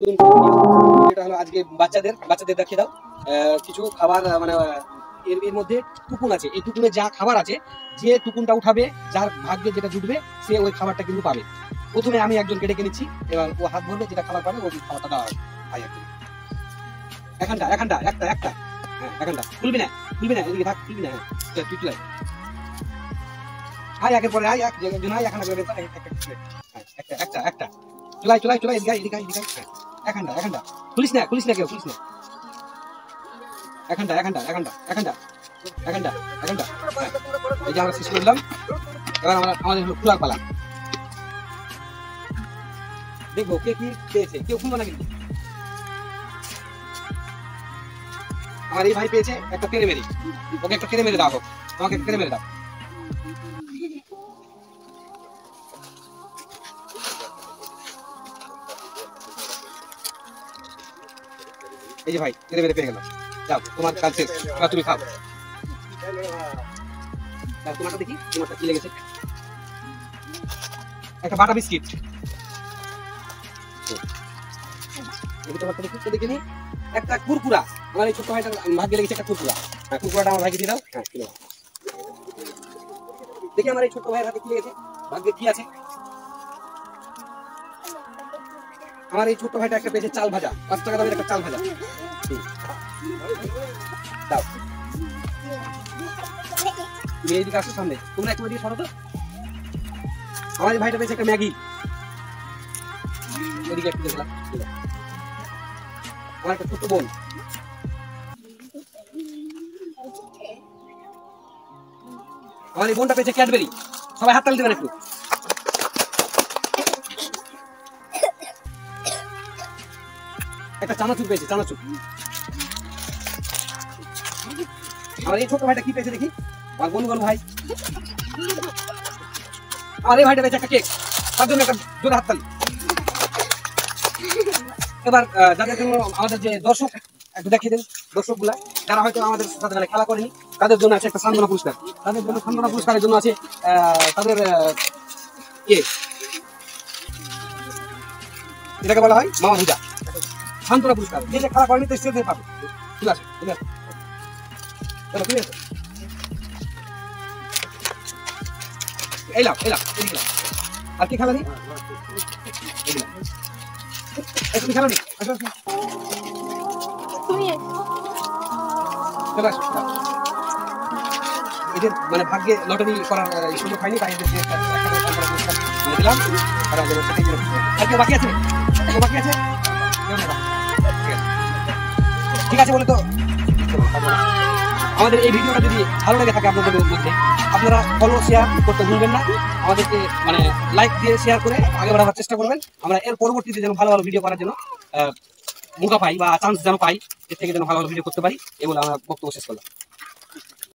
এটা হলো আজকে বাচ্চাদের দেখিয়ে দাও কিছু খাবার মানে এর মধ্যে টুকুন আছে। এই টুকুনে যা খাবার আছে, যে টুকুনটা উঠাবে, যার ভাগ্যে যেটা জুটবে, সে ওই খাবারটা কিন্তু পাবে। প্রথমে আমি একজনকে ডেকে নিচ্ছি, এবার ও হাত ধরবে, যেটা খাবার পাবে ওই খাবারটা দেওয়া হবে। এখানটা একটা হ্যাঁ, এখানটা খুলবি না এদিকে থাক, খুলবি না। হ্যাঁ তুই চলে আয়, একের পরে আয়, একজন আয়, এখানটা করে একটা চলাই এদিকে হ্যাঁ, এখানটা খুলিস না কেউ, খুলিস না। এখানটা এই যে আমরা শেষ করলাম। এবার আমাদের খোলার পালা। দেখবো কে কি পেয়েছে, কেউ খুলবো না কিন্তু। আমার এই ভাই পেয়েছে একটা কেড়ে মেরে, ওকে একটা কেড়ে মেরে দাও, আমাকে একটা কেড়ে মেরে দাও। এই যে ভাই কেড়ে মেরে পেয়ে গেল। যাও তোমার কাজ শেষ, তুমি খাও। তোমারটা দেখি, তোমারটা কি লেগেছে? একটা বাটা বিস্কিট। তোমারটা দেখি নি, একটা কুরকুরা। আমার এই ছোট্ট ভাইটার ভাগ্যে লেগেছে একটা কুরকুরা। হ্যাঁ, কুরকুরাটা আমার ভাইকে দিয়ে দাও। হ্যাঁ, দেখি আমার এই ছোট্ট ভাইয়ের হাতে কি লেগেছে, ভাগ্যে কি আছে। আমার এই ছোট্ট ভাইটা একটা পেয়েছে চাল ভাজা, 5 টাকা দামের একটা চাল ভাজা। দাও, তুমি এইদিকে আসো সামনে, তোমরা একটু দিয়ে সরো তো। আমার এই ভাইটা পেয়েছে একটা ম্যাগি, ওইদিকে একটু দেখলাম। আমার একটা ছোট্ট বোন, আমার এই বোনটা পেয়েছে ক্যাডবেরি। সবাই হাততালি দেবেন একটু। একটা চানাচুর পেয়েছে, চানাচুর। আমার এই ছোট ভাইটা কি পেয়েছে দেখি, আমার বোন ভাই। আমার এই ভাইটা পেয়েছে একটা কেক, তার জন্য একটা জোরে হাততালি। এবার যাদের জন্য আমাদের যে দর্শক, একটু দেখিয়ে দেন দর্শকগুলা, যারা হয়তো আমাদের সাথে খেলা করেনি, তাদের জন্য আছে একটা সান্ত্বনা পুরস্কার। তাদের জন্য সান্ত্বনা পুরস্কারের জন্য আছে তাদের এটাকে বলা হয় মামা ভুজা। সান্ত্বনা পুরস্কার, যে খেলা করেনি তো স্টেজে পাবে। ঠিক আছে, চলো ঠিক আছে। এলাম আর কি খেলা নেই, তুমি খেলা নেই। আসো চলে আসো। এদের মানে ভাগ্যে লটারি করার সুযোগ হয়নি, তাই দিলাম। আর কেউ বাকি আছে? ঠিক আছে বলে তো আমাদের এই ভিডিওটা যদি ভালো লেগে থাকে আপনাদের মধ্যে, আপনারা ফলো শেয়ার করতে ভুলবেন না। আমাদেরকে মানে লাইক দিয়ে শেয়ার করে আগে বাড়াবার চেষ্টা করবেন। আমরা এর পরবর্তীতে যেন ভালো ভিডিও করার জন্য মৌকা পাই বা চান্স যেন পাই, এর থেকে যেন ভালো ভিডিও করতে পারি, এগুলো আমরা বক্তব্য শেষ করলাম।